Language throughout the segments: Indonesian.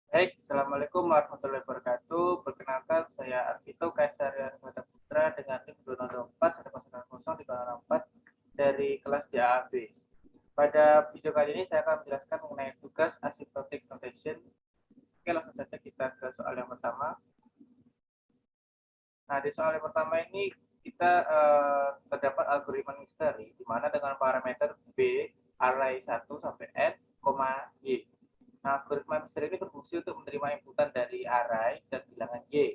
Baik, Assalamualaikum warahmatullahi wabarakatuh. Perkenalkan, saya Arvito Kaisarya Armada Putra dengan NIM 204 dari kelas DAAB. Pada video kali ini saya akan menjelaskan mengenai tugas asymptotic notation. Oke, langsung saja kita ke soal yang pertama. Nah, di soal yang pertama ini kita terdapat algoritma misteri di mana dengan parameter B array 1 sampai n, y. Nah, algoritma misteri ini berfungsi untuk menerima inputan dari array dan bilangan y.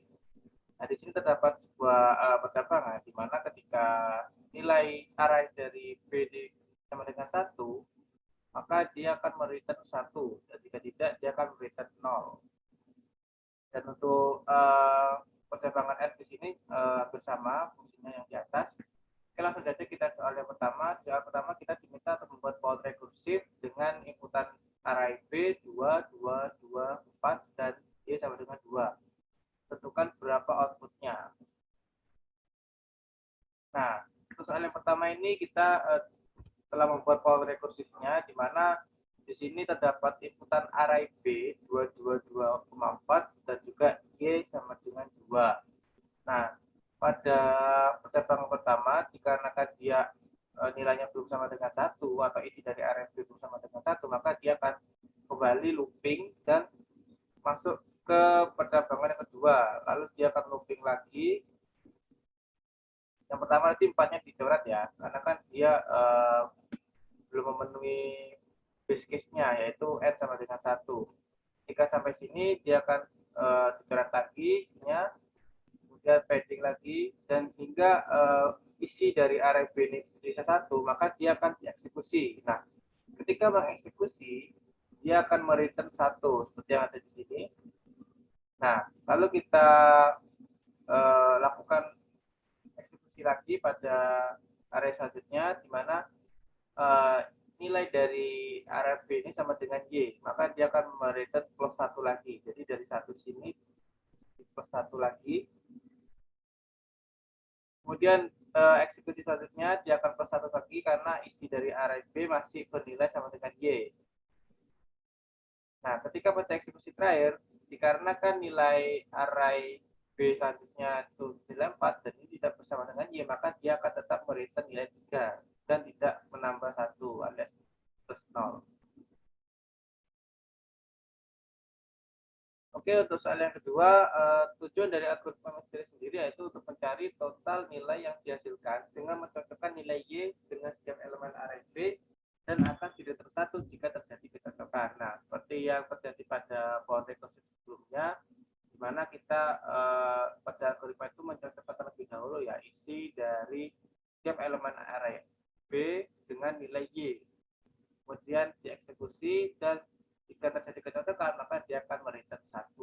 Nah, di sini terdapat sebuah percabangan di mana ketika nilai array dari B sama dengan 1, maka dia akan mereturn 1. Dan jika tidak, dia akan mereturn 0. Dan untuk percabangan S di sini bersama fungsinya yang di atas. Oke, langsung saja kita soal yang pertama. Soal pertama kita diminta untuk membuat power rekursif dengan inputan array B 2, 2, 2, 4, dan Y sama dengan 2. Tentukan berapa outputnya. Nah, untuk soal yang pertama ini kita telah membuat power rekursifnya, di mana di sini terdapat inputan array B 222,4 dan juga Y sama dengan 2. Nah, pada percabangan pertama, dikarenakan dia nilainya belum sama dengan 1 atau isi dari array B belum sama dengan 1, maka dia akan kembali looping dan masuk ke percabangan yang kedua. Lalu dia akan looping lagi. Yang pertama nanti 4-nya dicoret ya, karena kan dia belum memenuhi base case-nya, yaitu n sama dengan 1. Jika sampai sini dia akan dicoret lagi isinya, kemudian padding lagi, dan hingga isi dari array B ini bisa 1, maka dia akan dieksekusi. Nah, ketika mengeksekusi, dia akan mereturn 1 seperti yang ada di sini. Nah, lalu kita lakukan eksekusi lagi pada array selanjutnya, di mana nilai dari array B ini sama dengan Y, maka dia akan mereturn plus 1 lagi. Jadi dari 1 sini plus 1 lagi. Kemudian eksekusi selanjutnya dia akan plus 1 lagi karena isi dari array B masih bernilai sama dengan Y. Nah, ketika pada eksekusi terakhir, dikarenakan nilai array B selanjutnya itu nilai 4 dan ini tidak bersama dengan Y, maka dia akan tetap mereturn nilai 3 dan tidak menambah 1 alias plus 0. Oke, untuk soal yang kedua, tujuan dari algoritma misteri sendiri yaitu untuk mencari total nilai yang dihasilkan dengan mencocokkan nilai Y dengan setiap elemen array B dan akan filter satu jika terjadi kecocokan. Nah, seperti yang terjadi pada power recursive sebelumnya, di mana kita pada algoritma itu mencocokkan terlebih dahulu ya isi dari setiap elemen array B dengan nilai Y. Kemudian dieksekusi dan jika terjadi kecocokan maka dia akan mereturn 1.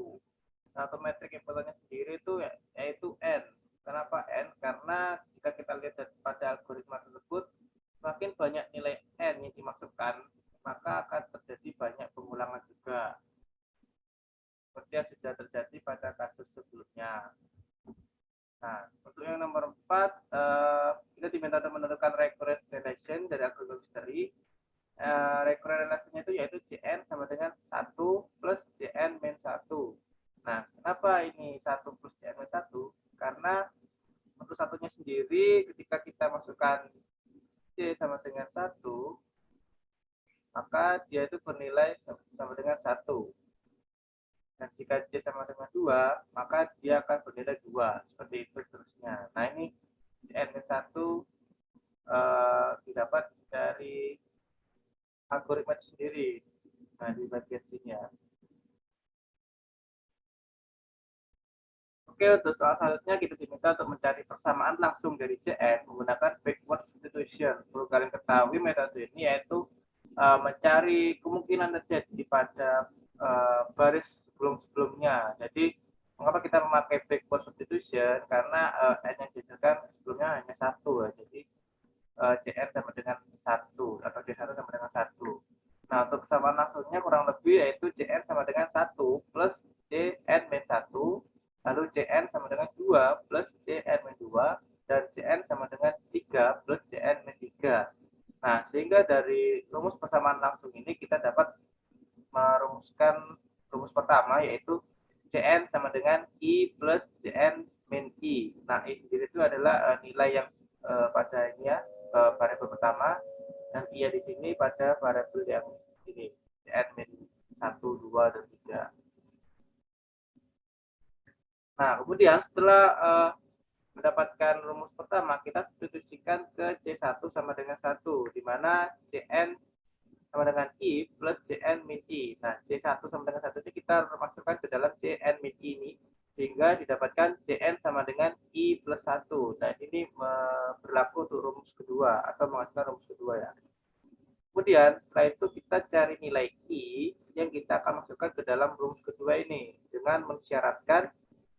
Nah, untuk metrik inputannya sendiri itu yaitu N. Kenapa N? Karena jika kita lihat pada algoritma tersebut, semakin banyak nilai N yang dimasukkan, maka akan terjadi banyak pengulangan juga. Seperti yang sudah terjadi pada kasus sebelumnya. Nah, untuk yang nomor 4, kita diminta untuk menentukan recurrence relation dari algoritma misteri. Recurrent relasinya itu yaitu Cn sama dengan 1 plus Cn min 1. Nah, kenapa ini 1 plus Cn min 1? Karena untuk satunya sendiri ketika kita masukkan C sama dengan 1, maka dia itu bernilai sama dengan 1. Dan jika C sama dengan 2, maka dia akan bernilai 2. Seperti itu seterusnya. Nah, ini Cn min 1 didapat dari algoritma itu sendiri. Nah, di bagian sini ya. Oke, untuk soal selanjutnya kita diminta untuk mencari persamaan langsung dari Cn menggunakan backward substitution. Perlu kalian ketahui metode ini yaitu mencari kemungkinan terjadi pada baris sebelum-sebelumnya. Jadi, mengapa kita memakai backward substitution? Karena n yang dihasilkan sebelumnya hanya 1. Ya. Jadi, Cn sama dengan 1 atau C1 sama dengan 1. Nah, untuk persamaan langsungnya kurang lebih yaitu Cn sama dengan 1 plus Cn min 1, lalu Cn sama dengan 2 plus Cn min 2, dan Cn sama dengan 3 plus Cn min 3. Nah, sehingga dari rumus persamaan langsung ini kita dapat merumuskan rumus pertama pertama, yaitu Cn sama dengan I plus Cn min I. Nah, I sendiri itu adalah nilai yang pada ini ya, variabel pertama, dan I di sini pada variabel yang ini, Cn min 1, 2, dan 3. Nah, kemudian setelah mendapatkan rumus pertama, kita substitusikan ke C1 sama dengan 1, di mana Cn sama dengan I plus Cn min I. Nah, C1 sama dengan 1 ini kita masukkan ke dalam Cn min I ini, sehingga didapatkan Cn sama dengan I plus 1. Nah, ini berlaku untuk rumus kedua, atau menghasilkan rumus kedua ya. Kemudian, setelah itu kita cari nilai I yang kita akan masukkan ke dalam rumus kedua ini, dengan mensyaratkan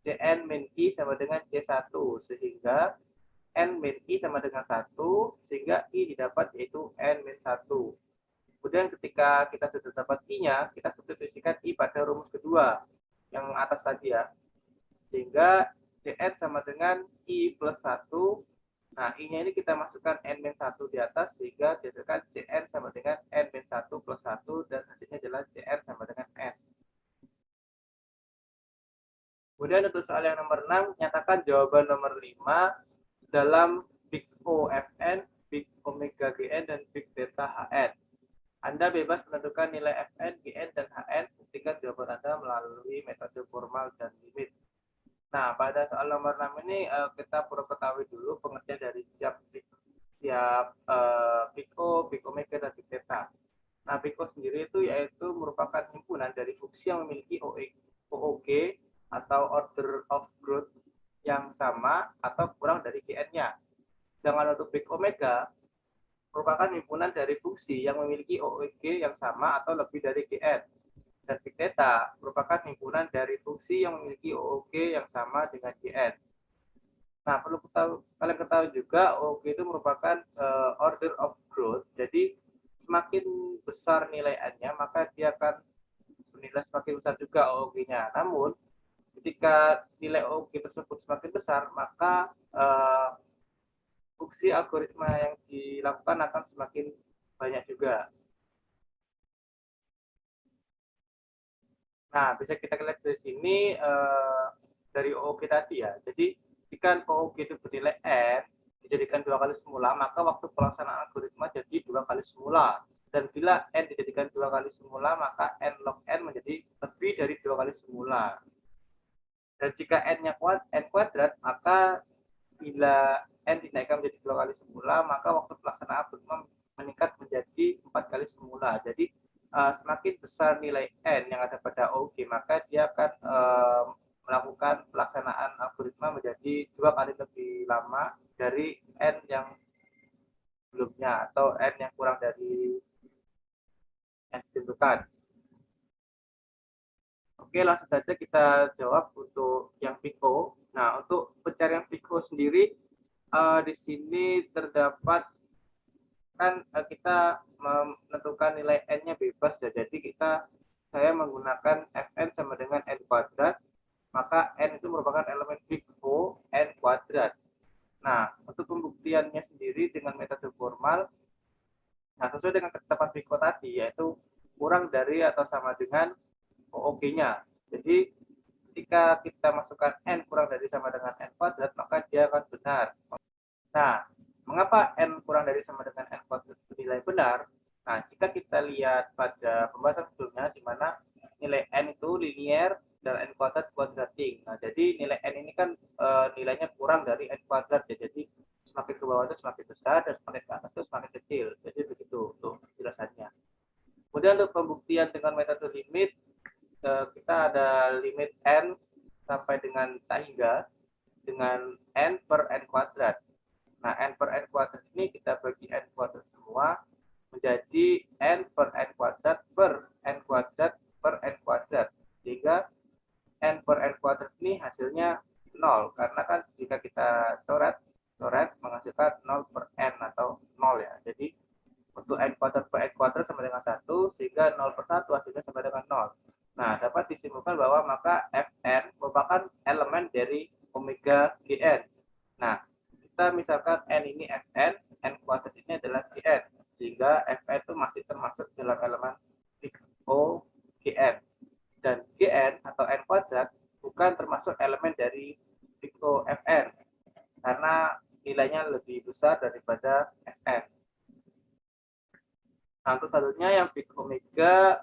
Cn min I sama dengan C1, sehingga N min I sama dengan 1, sehingga I didapat yaitu N min 1. Kemudian ketika kita sudah dapat I-nya, kita substitusikan I pada rumus kedua, yang atas tadi ya. Sehingga Cn sama dengan I plus 1. Nah, I-nya ini kita masukkan N min 1 di atas, sehingga dihasilkan Cn sama dengan N min 1 plus 1, dan hasilnya adalah Cn sama dengan N. Kemudian untuk soal yang nomor 6, nyatakan jawaban nomor 5 dalam Big O Fn, Big Omega Gn, dan Big Delta Hn. Anda bebas menentukan nilai Fn, Gn, dan Hn, buktikan jawaban Anda melalui metode formal dan limit. Nah, pada soal nomor 6 ini kita perlu ketahui dulu pengertian dari setiap Big O, Big Omega, dan Big Delta. Nah, Big O sendiri itu yaitu merupakan himpunan dari fungsi yang memiliki OOG atau order of growth yang sama atau kurang dari Gn-nya. Sedangkan untuk Big Omega merupakan himpunan dari fungsi yang memiliki OOG yang sama atau lebih dari Gn. Dan Big Theta merupakan himpunan dari fungsi yang memiliki OOG yang sama dengan Gn. Nah, perlu kalian ketahui juga OOG itu merupakan order of growth. Jadi semakin besar nilai N-nya, maka dia akan bernilai semakin besar juga OOG-nya. Namun ketika nilai OOG tersebut semakin besar, maka fungsi algoritma yang dilakukan akan semakin banyak juga. Nah, bisa kita lihat dari sini dari OOG tadi ya. Jadi jika OOG itu bernilai N, dijadikan 2 kali semula, maka waktu pelaksanaan algoritma jadi 2 kali semula. Dan bila N dijadikan 2 kali semula, maka N log N menjadi lebih dari 2 kali semula. Dan jika N-nya N kuadrat, maka bila N dinaikkan menjadi 2 kali semula, maka waktu pelaksanaan algoritma meningkat menjadi 4 kali semula. Jadi semakin besar nilai N yang ada pada OOG, maka dia akan melakukan pelaksanaan algoritma menjadi 2 kali lebih lama dari N yang sebelumnya, atau N yang kurang dari N ditentukan. Oke, langsung saja kita jawab untuk yang Big O. Nah, untuk pencarian Big O sendiri, di sini terdapat kan kita menentukan nilai N-nya bebas ya. Jadi saya menggunakan Fn sama dengan N kuadrat, maka N itu merupakan elemen Big O N kuadrat. Nah, untuk pembuktiannya sendiri dengan metode formal, nah sesuai dengan ketetapan Big O tadi, yaitu kurang dari atau sama dengan OOG-nya. Jadi ketika kita masukkan N kurang dari sama dengan N kuadrat, maka dia akan benar. Nah, mengapa N kurang dari sama dengan N kuadrat nilai benar? Nah, jika kita lihat pada pembahasan sebelumnya, di mana nilai N itu linier dan N kuadrat quadratic. Nah, jadi nilai N ini kan nilainya kurang dari N kuadrat ya. Jadi semakin ke bawah itu semakin besar, dan semakin ke atas itu semakin kecil. Jadi begitu untuk penjelasannya. Kemudian untuk pembuktian dengan metode limit, kita ada limit N sampai dengan tak hingga dengan N per N kuadrat. Nah, N per N kuadrat ini kita bagi N kuadrat semua menjadi N per N kuadrat per N kuadrat per N kuadrat. Sehingga N per N kuadrat ini hasilnya 0. Karena kan jika kita coret menghasilkan 0 per N atau 0 ya. Jadi untuk N kuadrat per N kuadrat sama dengan 1, sehingga 0 per 1 hasilnya sama dengan 0. Nah, dapat disimpulkan bahwa maka Fn merupakan elemen dari omega Gn. Nah, kita misalkan N ini Fn, N kuadrat ini adalah Gn, sehingga Fn itu masih termasuk dalam elemen Big O Gn. Dan Gn atau n kuadrat bukan termasuk elemen dari big O Fn karena nilainya lebih besar daripada Fn. Nah, untuk selanjutnya yang big omega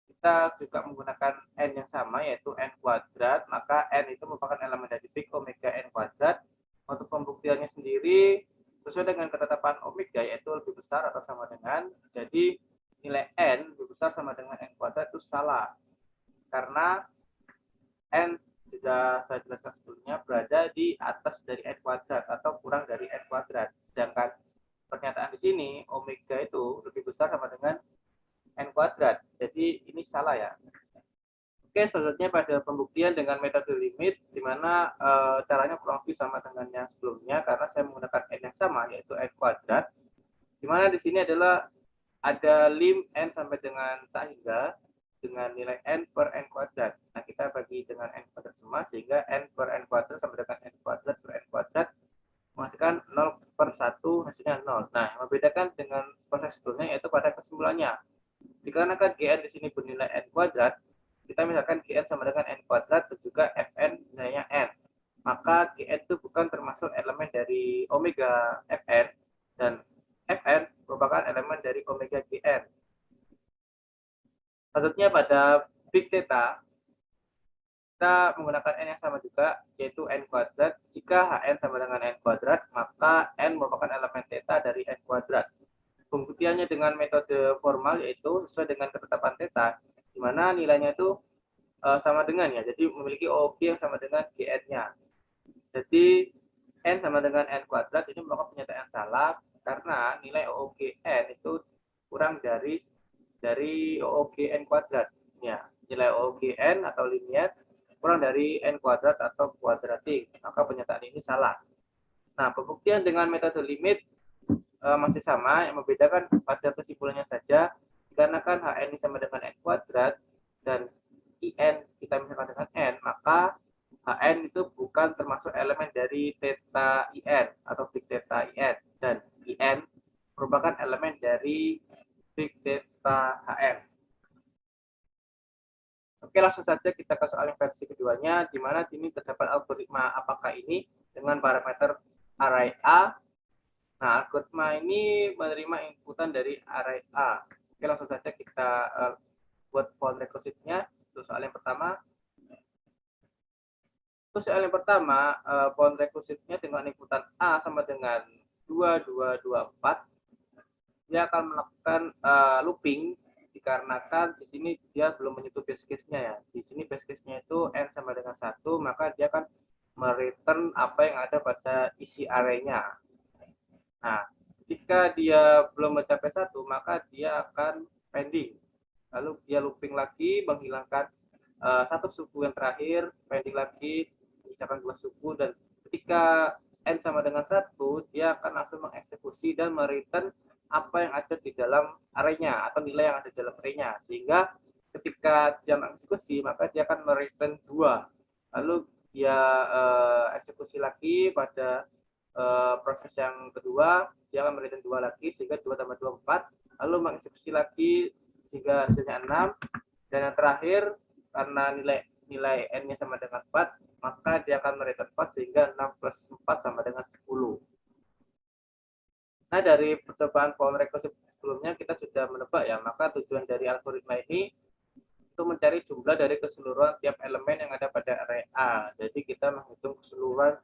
kita juga menggunakan n yang sama yaitu n kuadrat, maka n itu merupakan elemen dari big omega n kuadrat. Untuk pembuktiannya sendiri sesuai dengan ketetapan omega yaitu lebih besar atau sama dengan, jadi nilai n lebih besar sama dengan n kuadrat itu salah karena n sudah saya jelaskan sebelumnya berada di atas dari n kuadrat atau kurang dari n kuadrat, sedangkan pernyataan di sini omega itu lebih besar sama dengan n kuadrat, jadi ini salah ya. Oke, selanjutnya pada pembuktian dengan metode limit, di mana caranya kurang lebih sama dengan yang sebelumnya karena saya menggunakan n yang sama yaitu n kuadrat, di mana di sini adalah ada lim n sampai dengan tak hingga dengan nilai n per n kuadrat. Nah, kita bagi dengan n kuadrat semua sehingga n per n kuadrat sama dengan n kuadrat per n kuadrat menghasilkan 0 per 1 hasilnya 0. Nah, yang membedakan dengan proses sebelumnya yaitu pada kesimpulannya. Dikarenakan Gn di sini bernilai n kuadrat, kita misalkan Gn sama dengan n kuadrat dan juga Fn nilainya n. Maka Gn itu bukan termasuk elemen dari omega Fn dan Fn merupakan elemen dari omega Gn. Selanjutnya pada big theta, kita menggunakan n yang sama juga yaitu n kuadrat. Jika Hn sama dengan n kuadrat, maka n merupakan elemen theta dari n kuadrat. Pembuktiannya dengan metode formal yaitu sesuai dengan ketetapan theta, di mana nilainya itu sama dengan ya, jadi memiliki OOG yang sama dengan Gn-nya. Jadi n sama dengan n kuadrat ini merupakan pernyataan yang salah karena nilai OOG n itu kurang dari OOG n kuadrat. Ya, nilai OOG n atau linier kurang dari n kuadrat atau kuadratik, maka pernyataan ini salah. Nah, pembuktian dengan metode limit masih sama, yang membedakan pada kesimpulannya saja, dikarenakan Hn ini sama dengan n kuadrat dan In kita misalkan dengan n, maka Hn itu bukan termasuk elemen dari theta In atau big theta In, dan In merupakan elemen dari big theta Hn. Oke, langsung saja kita ke soal versi keduanya, di mana ini terdapat algoritma apakah ini dengan parameter array A. Nah, algoritma ini menerima inputan dari array A. Oke, langsung saja kita buat for recursive-nya. Untuk soal yang pertama, bound recursive-nya dengan inputan A sama dengan 2224, dia akan melakukan looping dikarenakan di sini dia belum menyentuh base case-nya ya. Di sini base case-nya itu n sama dengan 1, maka dia akan mereturn apa yang ada pada isi array-nya. Nah, jika dia belum mencapai 1, maka dia akan pending. Lalu dia looping lagi, menghilangkan satu suku yang terakhir, pending lagi, menyisakan 2 suku, dan ketika n sama dengan 1, dia akan langsung mengeksekusi dan mereturn apa yang ada di dalam array-nya atau nilai yang ada di dalam array-nya, sehingga ketika dia mengeksekusi maka dia akan mereturn 2. Lalu dia eksekusi lagi pada proses yang kedua, dia akan mereturn 2 lagi sehingga 2 tambah 2 4, lalu mengeksekusi lagi sehingga hasilnya 6, dan yang terakhir karena nilai n-nya sama dengan 4, maka dia akan mereturn 4 sehingga 6 plus 4 sama dengan 10. Nah, dari percobaan power recursive sebelumnya kita sudah menebak ya, maka tujuan dari algoritma ini itu mencari jumlah dari keseluruhan tiap elemen yang ada pada array A. Jadi kita menghitung keseluruhan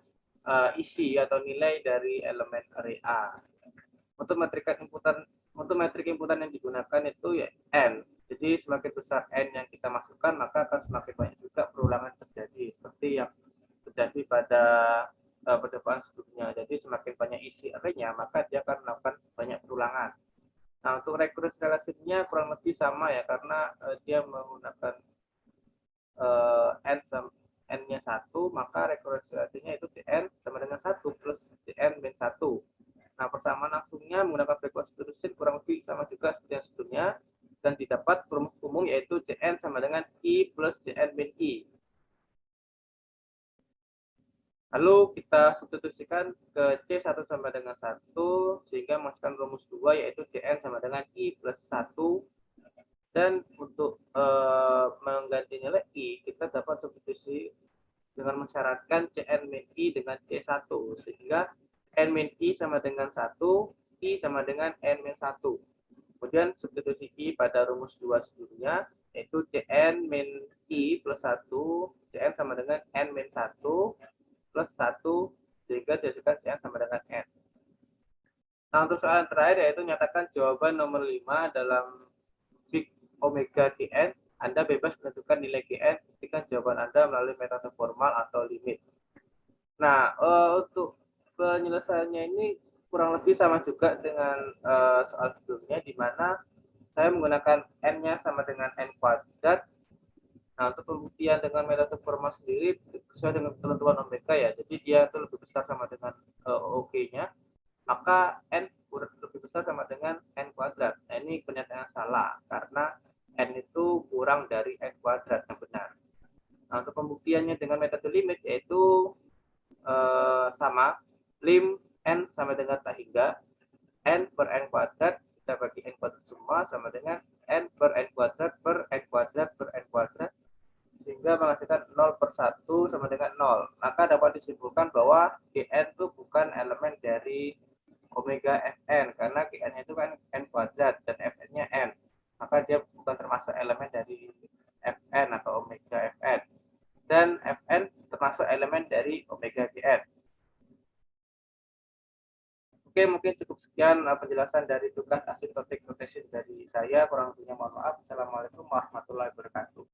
isi atau nilai dari elemen array A. Untuk metrik inputan yang digunakan itu ya n. Jadi semakin besar n yang kita masukkan, maka akan semakin banyak juga perulangan terjadi, seperti yang terjadi pada percobaan sebelumnya. Jadi semakin banyak isi array-nya, maka dia akan melakukan banyak perulangan. Nah, untuk recurrence relation-nya kurang lebih sama ya, karena dia menggunakan n-nya 1, maka recurrence relation-nya itu Cn sama dengan 1 plus Cn min 1. Nah, persamaan langsungnya menggunakan frequency solution kurang lebih sama juga seperti yang sebelumnya, dan didapat rumus umum yaitu Cn sama dengan I plus Cn min I. Lalu kita substitusikan ke C1 sama dengan 1 sehingga menghasilkan rumus 2 yaitu Cn sama dengan I plus 1, Dan untuk mengganti nilai I, kita dapat substitusi dengan mensyaratkan Cn min I dengan C1, sehingga N min I sama dengan 1, I sama dengan N min 1. Kemudian substitusi I pada rumus 2 sebelumnya, yaitu Cn min I plus 1, Cn sama dengan N min 1 plus 1, sehingga dihasilkan Cn sama dengan N. Nah, untuk soal terakhir yaitu nyatakan jawaban nomor 5 dalam Big Omega Gn. Anda bebas menentukan nilai Gn ketika jawaban Anda melalui metode formal atau limit. Nah, untuk penyelesaiannya ini kurang lebih sama juga dengan soal sebelumnya, di mana saya menggunakan N-nya sama dengan N kuadrat. Nah, untuk pembuktian dengan metode formal sendiri sesuai dengan ketentuan omega ya, jadi dia itu lebih besar sama dengan OG-nya, maka N lebih besar sama dengan N kuadrat. Nah, ini pernyataan salah, karena N itu kurang dari N kuadrat yang benar. Nah, untuk pembuktiannya dengan metode limit, yaitu sama, lim N sama dengan tak hingga, N per N kuadrat, kita bagi N kuadrat semua sama dengan N per N kuadrat per N kuadrat per N kuadrat, sehingga menghasilkan 0 per 1 sama dengan 0. Maka dapat disimpulkan bahwa Gn itu bukan elemen dari omega Fn, karena Gn itu kan N kuadrat dan Fn-nya N. Maka dia bukan termasuk elemen dari Fn atau omega Fn. Dan Fn termasuk elemen dari omega Gn. Oke, mungkin cukup sekian penjelasan dari tugas asymptotic notation dari saya. Kurang lebihnya mohon maaf. Assalamualaikum warahmatullahi wabarakatuh.